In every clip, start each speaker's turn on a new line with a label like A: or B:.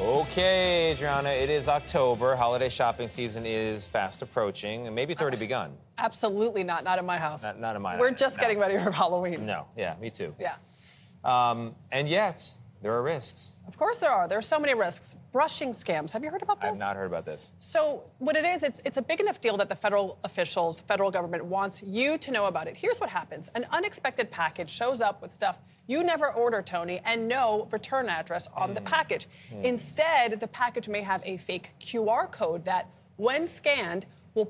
A: Okay, Adriana, it is October. Holiday shopping season is fast approaching, and maybe it's already begun.
B: Absolutely not. Not in my house.
A: Not in mine.
B: We're just getting ready for Halloween.
A: No, yeah, me too.
B: Yeah.
A: And yet, there are risks.
B: Of course there are. There are so many risks. Brushing scams. Have you heard about this?
A: I've not heard about this.
B: So what it is, it's a big enough deal that the federal officials, the federal government wants you to know about it. Here's what happens. An unexpected package shows up with stuff you never ordered, Tony, and no return address on the package. Instead, the package may have a fake QR code that, when scanned, will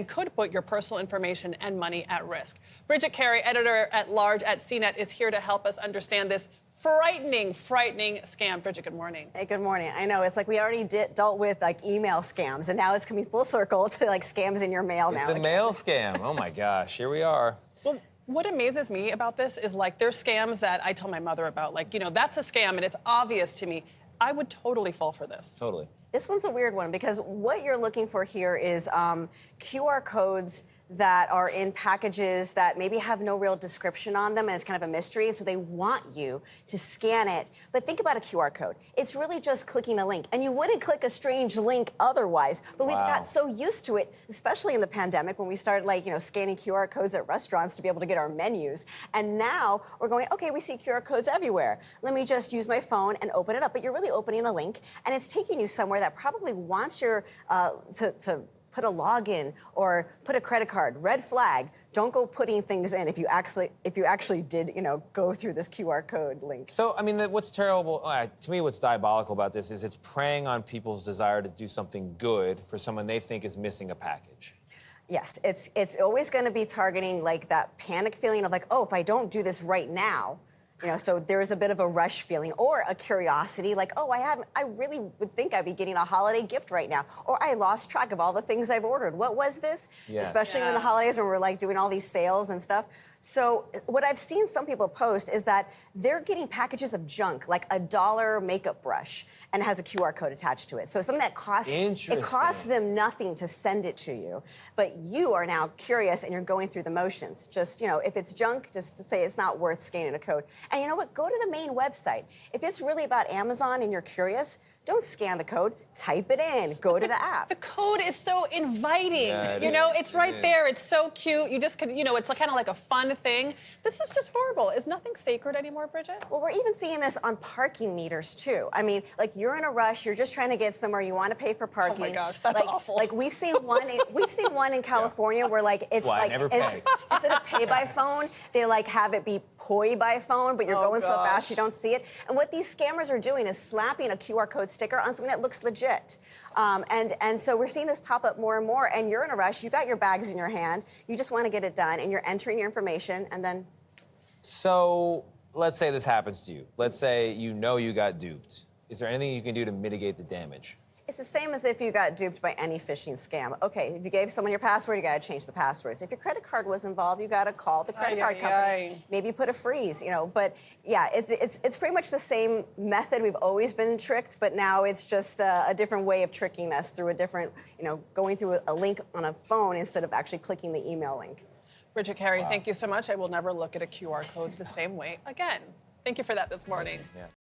B: could put your personal information and money at risk. Bridget Carey, editor-at-large at CNET, is here to help us understand this frightening scam. Bridget, good morning.
C: Hey, good morning. I know, it's like we already dealt with like email scams, and now it's coming full circle to like scams in your mail now.
A: It's a mail scam. Oh my gosh, here we are.
B: Well, what amazes me about this is like there's scams that I tell my mother about, like, you know, that's a scam and it's obvious to me. I would totally fall for this.
A: Totally.
C: This one's a weird one because what you're looking for here is QR codes that are in packages that maybe have no real description on them, and it's kind of a mystery, and so they want you to scan it. But think about a QR code. It's really just clicking a link, and you wouldn't click a strange link otherwise, but we've got so used to it, especially in the pandemic when we started, like, you know, scanning QR codes at restaurants to be able to get our menus, and now we're going, okay, we see QR codes everywhere. Let me just use my phone and open it up, but you're really opening a link, and it's taking you somewhere that probably wants your, to put a login or put a credit card. Red flag. Don't go putting things in if you actually did, you know, go through this QR code link.
A: So, I mean, what's terrible, to me, what's diabolical about this is it's preying on people's desire to do something good for someone they think is missing a package.
C: Yes, it's always going to be targeting like that panic feeling of like, oh, if I don't do this right now, you know, so there's a bit of a rush feeling or a curiosity like, oh, I really would think I'd be getting a holiday gift right now. Or I lost track of all the things I've ordered. What was this?
A: Yes.
C: Especially in the holidays when we're like doing all these sales and stuff. So what I've seen some people post is that they're getting packages of junk, like $1 makeup brush, and it has a QR code attached to it. So something that costs them nothing to send it to you, but you are now curious and you're going through the motions. Just, you know, if it's junk, just to say it's not worth scanning a code. And you know what? Go to the main website. If it's really about Amazon and you're curious, don't scan the code, type it in, go to the app.
B: The code is so inviting.
A: Yeah,
B: you know, it's right there. It's so cute. You just could, you know, it's like, kind of like a fun thing. This is just horrible. Is nothing sacred anymore, Bridget?
C: Well, we're even seeing this on parking meters, too. I mean, like, you're in a rush, you're just trying to get somewhere, you want to pay for parking.
B: Oh, my gosh, that's awful.
C: Like, we've seen one in California where, like, it's
A: Why?
C: like,
A: Never pay.
C: instead of pay by phone, they, like, have it be pay by phone, but you're going so fast you don't see it. And what these scammers are doing is slapping a QR code sticker on something that looks legit. And so we're seeing this pop up more and more, and you're in a rush, you got your bags in your hand, you just want to get it done, and you're entering your information, and then...
A: So, let's say this happens to you. Let's say you know you got duped. Is there anything you can do to mitigate the damage?
C: It's the same as if you got duped by any phishing scam. Okay, if you gave someone your password, you got to change the passwords. If your credit card was involved, you got to call the credit card company. Maybe put a freeze, you know. But yeah, it's pretty much the same method. We've always been tricked, but now it's just a different way of tricking us through a different, you know, going through a link on a phone instead of actually clicking the email link.
B: Bridget Carey, thank you so much. I will never look at a QR code the same way again. Thank you for that this morning.
A: Yeah.